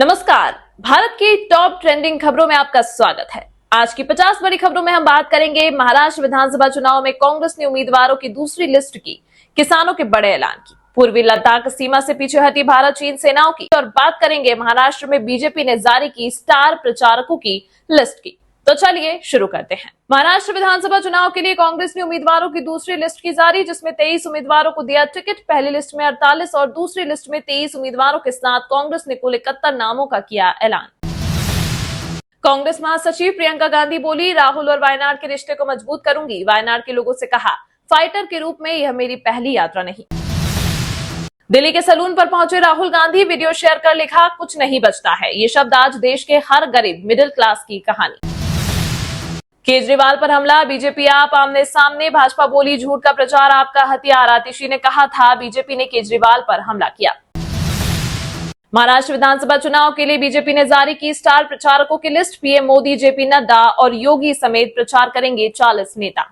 नमस्कार। भारत की top trending खबरों में आपका स्वागत है। आज की 50 बड़ी खबरों में हम बात करेंगे महाराष्ट्र विधानसभा चुनाव में कांग्रेस ने उम्मीदवारों की दूसरी लिस्ट की, किसानों के बड़े ऐलान की, पूर्वी लद्दाख सीमा से पीछे हटी भारत चीन सेनाओं की, और बात करेंगे महाराष्ट्र में बीजेपी ने जारी की स्टार प्रचारकों की लिस्ट की। तो चलिए शुरू करते हैं। महाराष्ट्र विधानसभा चुनाव के लिए कांग्रेस ने उम्मीदवारों की दूसरी लिस्ट की जारी, जिसमें 23 उम्मीदवारों को दिया टिकट। पहली लिस्ट में 48 और दूसरी लिस्ट में 23 उम्मीदवारों के साथ कांग्रेस ने कुल 71 नामों का किया ऐलान। कांग्रेस महासचिव प्रियंका गांधी बोली, राहुल और वायनाड के रिश्ते को मजबूत करूंगी। वायनाड के लोगों से कहा, फाइटर के रूप में यह मेरी पहली यात्रा नहीं। दिल्ली के सलून पर पहुंचे राहुल गांधी, वीडियो शेयर कर लिखा, कुछ नहीं बचता है। ये शब्द आज देश के हर गरीब मिडिल क्लास की कहानी। केजरीवाल पर हमला, बीजेपी आप आमने सामने, भाजपा बोली झूठ का प्रचार आपका हथियार। आतिशी ने कहा था बीजेपी ने केजरीवाल पर हमला किया। महाराष्ट्र विधानसभा चुनाव के लिए बीजेपी ने जारी की स्टार प्रचारकों की list. PM Modi, JP Nadda और योगी समेत प्रचार करेंगे 40 नेता।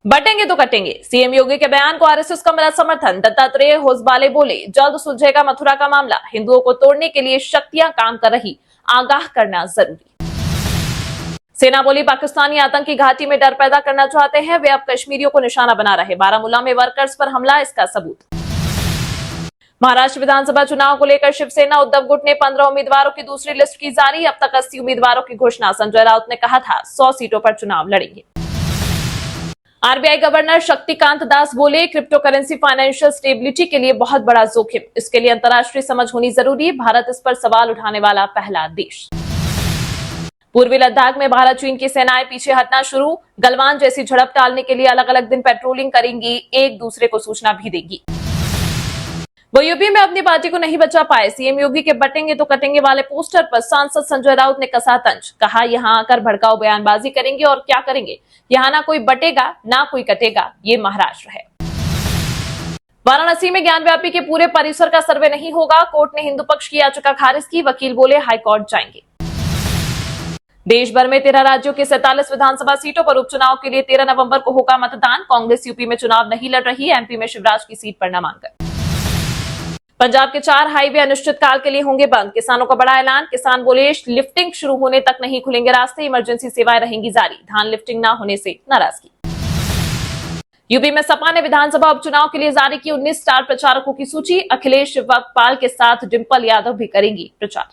बटेंगे तो कटेंगे, सीएम योगी के बयान को आरएसएस का मिला समर्थन। दत्तात्रेय होसबाले बोले, जल्द सुलझेगा मथुरा का मामला। हिंदुओं को तोड़ने के लिए शक्तियां काम कर रही, आगाह करना जरूरी। सेना बोली, पाकिस्तानी आतंकी घाटी में डर पैदा करना चाहते हैं, वे अब कश्मीरियों को निशाना बना रहे। बारामूला में वर्कर्स पर हमला, इसका सबूत। महाराष्ट्र विधानसभा चुनाव को लेकर शिवसेना उद्धव गुट ने 15 उम्मीदवारों की दूसरी लिस्ट की जारी। अब तक 80 उम्मीदवारों की घोषणा। संजय राउत ने कहा था 100 सीटों पर चुनाव लड़ेंगे। आरबीआई गवर्नर शक्तिकांत दास बोले, क्रिप्टो करेंसी फाइनेंशियल स्टेबिलिटी के लिए बहुत बड़ा जोखिम, इसके लिए अंतर्राष्ट्रीय समझ होनी जरूरी। भारत इस पर सवाल उठाने वाला पहला देश। पूर्वी लद्दाख में भारत चीन की सेनाएं पीछे हटना शुरू। गलवान जैसी झड़प टालने के लिए अलग अलग दिन पेट्रोलिंग करेंगी, एक दूसरे को सूचना भी देगी। वो यूपी में अपनी पार्टी को नहीं बचा पाए। सीएम योगी के बटेंगे तो कटेंगे वाले पोस्टर पर सांसद संजय राउत ने कसा तंज। कहा, यहां आकर भड़काऊ बयानबाजी करेंगे और क्या करेंगे। यहां ना कोई बटेगा ना कोई कटेगा, ये महाराष्ट्र है। वाराणसी में ज्ञानव्यापी के पूरे परिसर का सर्वे नहीं होगा। कोर्ट ने हिंदू पक्ष की याचिका खारिज की। वकील बोले, हाईकोर्ट जाएंगे। देश भर में 13 राज्यों के 47 विधानसभा सीटों पर उपचुनाव के लिए 13 नवंबर को होगा मतदान। कांग्रेस यूपी में चुनाव नहीं लड़ रही। एमपी में शिवराज की सीट पर नामांकन। पंजाब के 4 हाईवे अनिश्चितकाल के लिए होंगे बंद। किसानों का बड़ा ऐलान। किसान बोले, लिफ्टिंग शुरू होने तक नहीं खुलेंगे रास्ते, इमरजेंसी सेवाएं रहेंगी जारी। धान लिफ्टिंग न होने से नाराजगी। यूपी में सपा ने विधानसभा उपचुनाव के लिए जारी की 19 स्टार प्रचारकों की सूची। अखिलेश शिवपाल के साथ डिंपल यादव भी करेंगी प्रचार।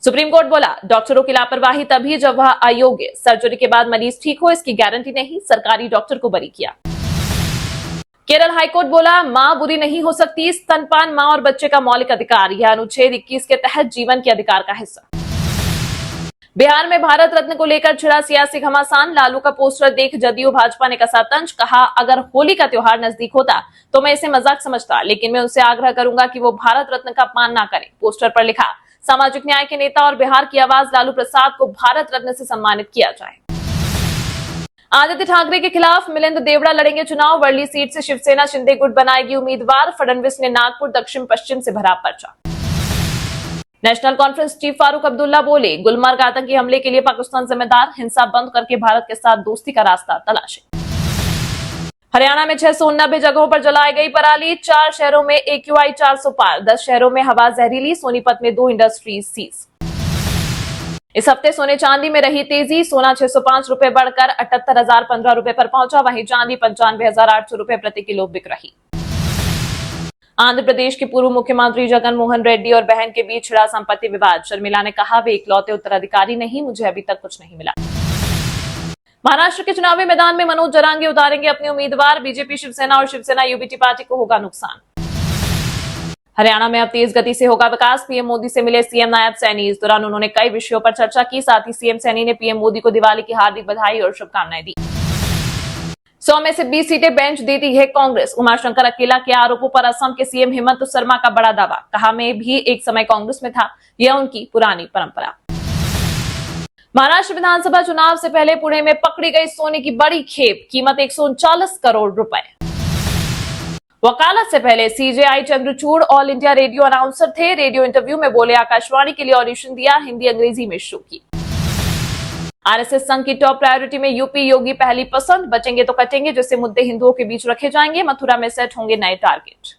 सुप्रीम कोर्ट बोला, डॉक्टरों की लापरवाही तभी जब वह अयोग्य, सर्जरी के बाद मरीज ठीक हो इसकी गारंटी नहीं, सरकारी डॉक्टर को बरी किया। केरल हाईकोर्ट बोला, मां बुरी नहीं हो सकती, स्तनपान मां और बच्चे का मौलिक अधिकार, यह अनुच्छेद 21 के तहत जीवन के अधिकार का हिस्सा। बिहार में भारत रत्न को लेकर छिड़ा सियासी घमासान। लालू का पोस्टर देख जदयू भाजपा ने कसा तंज। कहा, अगर होली का त्योहार नजदीक होता तो मैं इसे मजाक समझता, लेकिन मैं उनसे आग्रह करूंगा कि वो भारत रत्न का अपमान ना करें। पोस्टर पर लिखा, सामाजिक न्याय के नेता और बिहार की आवाज लालू प्रसाद को भारत रत्न से सम्मानित किया जाए। आदित्य ठाकरे के खिलाफ मिलिंद देवड़ा लड़ेंगे चुनाव। वर्ली सीट से शिवसेना शिंदे गुट बनाएगी उम्मीदवार। फडणवीस ने नागपुर दक्षिण पश्चिम से भरा पर्चा। National conference chief Farooq Abdullah बोले, गुलमर्ग आतंकी हमले के लिए पाकिस्तान जिम्मेदार, हिंसा बंद करके भारत के साथ दोस्ती का रास्ता तलाशे। हरियाणा में 689 जगहों पर जलाई गई पराली। 4 शहरों में AQI 400 पार। 10 शहरों में हवा जहरीली। सोनीपत में 2 इंडस्ट्रीज सीज। इस हफ्ते सोने चांदी में रही तेजी। सोना 605 रुपए बढ़कर 78,015 रुपए पर पहुंचा। वहीं चांदी 95,800 रुपए प्रति किलो बिक रही। आंध्र प्रदेश के पूर्व मुख्यमंत्री जगन मोहन रेड्डी और बहन के बीच छिड़ा संपत्ति विवाद। शर्मिला ने कहा, वे इकलौते उत्तराधिकारी नहीं, मुझे अभी तक कुछ नहीं मिला। महाराष्ट्र के चुनावी मैदान में मनोज जरांगे उतारेंगे अपने उम्मीदवार। बीजेपी, शिवसेना और शिवसेना यूबीटी पार्टी को होगा नुकसान। हरियाणा में अब तेज गति से होगा विकास। पीएम मोदी से मिले सीएम नायब सैनी। इस दौरान उन्होंने कई विषयों पर चर्चा की। साथ ही सीएम सैनी ने पीएम मोदी को दिवाली की हार्दिक बधाई और शुभकामनाएं दी। 100 में से 20 सीटें बेंच देती है कांग्रेस। उमाशंकर अकेला के आरोपों पर असम के सीएम हेमंत शर्मा का बड़ा दावा। कहा, मैं भी एक समय कांग्रेस में था, यह उनकी पुरानी परंपरा। महाराष्ट्र विधानसभा चुनाव से पहले पुणे में पकड़ी गई सोने की बड़ी खेप। कीमत 139 करोड़ रुपए। वकालत से पहले CJI Chandrachud all India radio announcer थे। रेडियो इंटरव्यू में बोले, आकाशवाणी के लिए ऑडिशन दिया, हिंदी अंग्रेजी में शो की। आरएसएस संघ की टॉप प्रायोरिटी में यूपी, योगी पहली पसंद। बचेंगे तो कटेंगे जैसे मुद्दे हिंदुओं के बीच रखे जाएंगे। मथुरा में सेट होंगे नए टारगेट।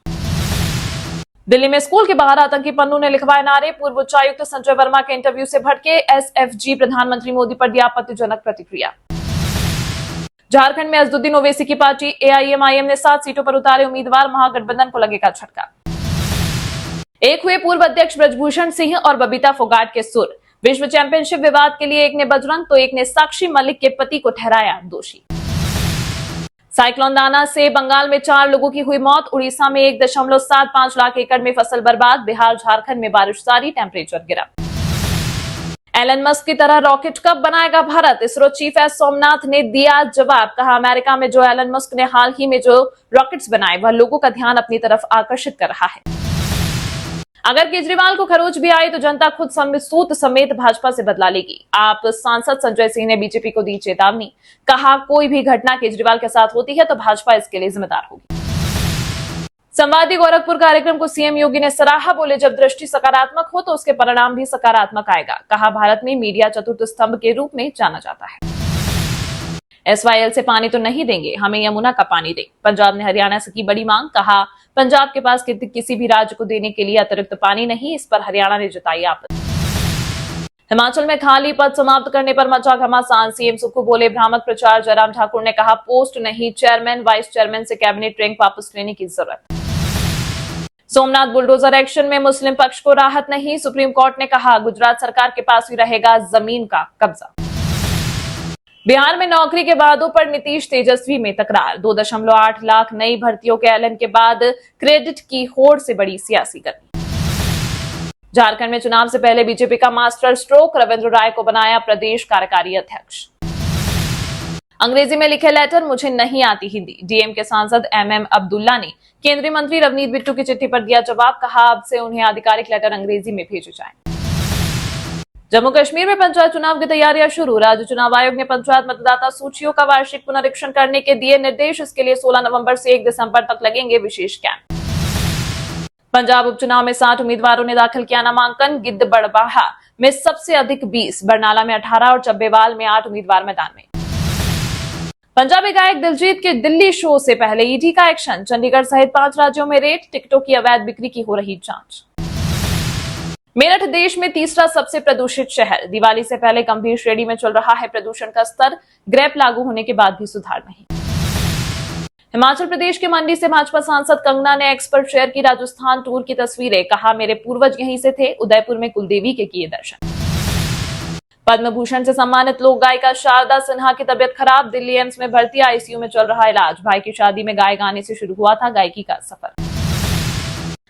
दिल्ली में स्कूल के बाहर आतंकी पन्नू ने लिखवाए नारे, पूर्व उच्चायुक्त संजय वर्मा के इंटरव्यू से भड़के एसएफजी, प्रधानमंत्री मोदी पर दिया आपत्तिजनक प्रतिक्रिया। झारखंड में अजदुद्दीन ओवैसी की पार्टी एआईएमआईएम ने 7 सीटों पर उतारे उम्मीदवार, महागठबंधन को लगेगा झटका। एक हुए पूर्व अध्यक्ष ब्रजभूषण सिंह और बबीता फोगाट के सुर, विश्व चैंपियनशिप विवाद के लिए एक ने बजरंग तो एक ने साक्षी मलिक के पति को ठहराया दोषी। साइक्लोन दाना से बंगाल में 4 लोगों की हुई मौत, उड़ीसा में 1.75 लाख एकड़ में फसल बर्बाद, बिहार झारखंड में बारिश जारी, टेम्परेचर गिरा। एलन मस्क की तरह रॉकेट कब बनाएगा भारत, इसरो चीफ एस सोमनाथ ने दिया जवाब। कहा, अमेरिका में जो एलन मस्क ने हाल ही में जो रॉकेट्स बनाए वह लोगों का ध्यान अपनी तरफ आकर्षित कर रहा है। अगर केजरीवाल को खरोच भी आई तो जनता खुद सूत समेत भाजपा से बदला लेगी। आप सांसद संजय सिंह ने बीजेपी को दी चेतावनी। कहा, कोई भी घटना केजरीवाल के साथ होती है तो भाजपा इसके लिए जिम्मेदार होगी। संवादी गोरखपुर कार्यक्रम को सीएम योगी ने सराहा, बोले जब दृष्टि सकारात्मक हो तो उसके परिणाम भी सकारात्मक आएगा। कहा, भारत में मीडिया चतुर्थ स्तंभ के रूप में जाना जाता है। एसवाईएल से पानी तो नहीं देंगे, हमें यमुना का पानी दे, पंजाब ने हरियाणा से की बड़ी मांग। कहा, पंजाब के पास किसी भी राज्य को देने के लिए अतिरिक्त पानी नहीं, इस पर हरियाणा ने जताई आपत्ति। हिमाचल में खाली पद समाप्त करने पर मचा घमासान, सीएम सुक्खू बोले भ्रामक प्रचार। जयराम ठाकुर ने कहा, पोस्ट नहीं, चेयरमैन वाइस चेयरमैन से कैबिनेट रैंक वापस लेने की जरूरत। सोमनाथ बुलडोजर एक्शन में मुस्लिम पक्ष को राहत नहीं, सुप्रीम कोर्ट ने कहा, गुजरात सरकार के पास ही रहेगा जमीन का कब्जा। बिहार में नौकरी के वादों पर नीतीश तेजस्वी में तकरार, 2.8 लाख नई भर्तियों के ऐलान के बाद क्रेडिट की होड़ से बड़ी सियासी गर्मी। झारखंड में चुनाव से पहले बीजेपी का मास्टर स्ट्रोक, रविंद्र राय को बनाया प्रदेश कार्यकारी अध्यक्ष। अंग्रेजी में लिखे लेटर, मुझे नहीं आती हिंदी, डीएम के सांसद एमएम अब्दुल्ला ने केंद्रीय मंत्री रवनीत बिट्टू की चिट्ठी पर दिया जवाब। कहा, अब से उन्हें आधिकारिक लेटर अंग्रेजी में भेजे जाएं। जम्मू कश्मीर में पंचायत चुनाव की तैयारियां शुरू, राज्य चुनाव आयोग ने पंचायत मतदाता सूचियों का वार्षिक पुनरीक्षण करने के दिए निर्देश। इसके लिए 16 नवंबर से 1 दिसंबर तक लगेंगे विशेष कैंप। पंजाब उपचुनाव में 60 उम्मीदवारों ने दाखिल किया नामांकन, गिद्धबड़बाहा में सबसे अधिक 20, बरनाला में 18 और चब्बेवाल में 8 उम्मीदवार मैदान में। पंजाबी गायक दिलजीत के दिल्ली शो से पहले ईडी का एक्शन, चंडीगढ़ सहित 5 राज्यों में रेड, टिकटों की अवैध बिक्री की हो रही जांच। मेरठ देश में तीसरा सबसे प्रदूषित शहर, दिवाली से पहले गंभीर श्रेणी में चल रहा है प्रदूषण का स्तर, ग्रेप लागू होने के बाद भी सुधार नहीं। हिमाचल प्रदेश के मंडी से भाजपा सांसद कंगना ने एक्स पर शेयर की राजस्थान टूर की तस्वीरें। कहा, मेरे पूर्वज यहीं से थे, उदयपुर में कुलदेवी के किए दर्शन। पद्म भूषण से सम्मानित लोक गायिका शारदा सिन्हा की तबियत खराब, दिल्ली एम्स में भर्ती, आईसीयू में चल रहा इलाज। भाई की शादी में गाए गाने से शुरू हुआ था गायकी का सफर।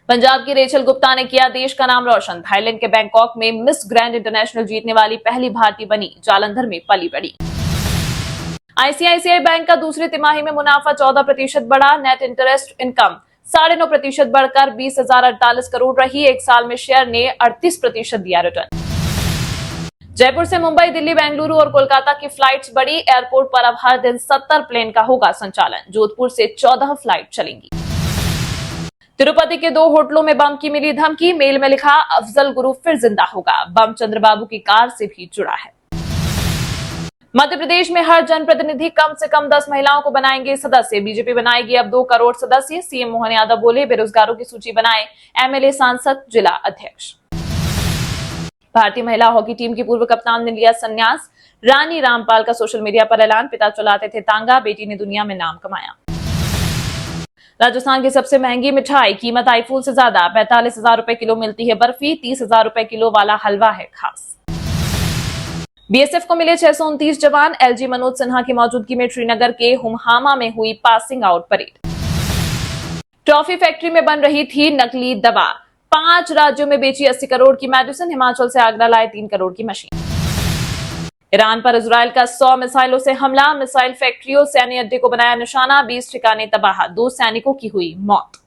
पंजाब की रेचल गुप्ता ने किया देश का नाम रोशन, थाईलैंड के बैंकॉक में मिस ग्रैंड इंटरनेशनल जीतने वाली पहली भारतीय बनी, जालंधर में पली बड़ी। आईसीआईसीआई बैंक का दूसरी तिमाही में मुनाफा 14% बढ़ा, नेट इंटरेस्ट इनकम 9.5% बढ़कर 20,048 करोड़ रही, एक साल में शेयर ने 38% दिया रिटर्न। जयपुर से मुंबई, दिल्ली, बेंगलुरु और कोलकाता की फ्लाइट्स बढ़ी, एयरपोर्ट पर अब हर दिन 70 प्लेन का होगा संचालन, जोधपुर से 14 फ्लाइट चलेंगी। तिरुपति के 2 होटलों में बम की मिली धमकी, मेल में लिखा, अफजल गुरु फिर जिंदा होगा, बम चंद्रबाबू की कार से भी जुड़ा है। मध्य प्रदेश में हर जनप्रतिनिधि कम से कम 10 महिलाओं को बनाएंगे सदस्य, बीजेपी बनाएगी अब 2 करोड़ सदस्य, सीएम मोहन यादव बोले बेरोजगारों की सूची बनाए एमएलए, सांसद, जिला अध्यक्ष। भारतीय महिला हॉकी टीम की पूर्व कप्तान ने लिया संन्यास, रानी रामपाल का सोशल मीडिया पर ऐलान, पिता चलाते थे तांगा, बेटी ने दुनिया में नाम कमाया। राजस्थान की सबसे महंगी मिठाई, कीमत आईफूल से ज्यादा, 45,000 रुपए किलो मिलती है बर्फी, 30,000 रुपए किलो वाला हलवा है खास। बीएसएफ को मिले 629 जवान, एलजी मनोज सिन्हा की मौजूदगी में श्रीनगर के हुमहामा में हुई passing out parade. Toffee factory में बन रही थी नकली दवा, 5 राज्यों में बेची 80 करोड़ की मेडिसिन, हिमाचल से आगरा लाए 3 करोड़ की मशीन। ईरान पर इजरायल का 100 मिसाइलों से हमला, मिसाइल फैक्ट्रियों, सैन्य अड्डे को बनाया निशाना, 20 ठिकाने तबाह, 2 सैनिकों की हुई मौत।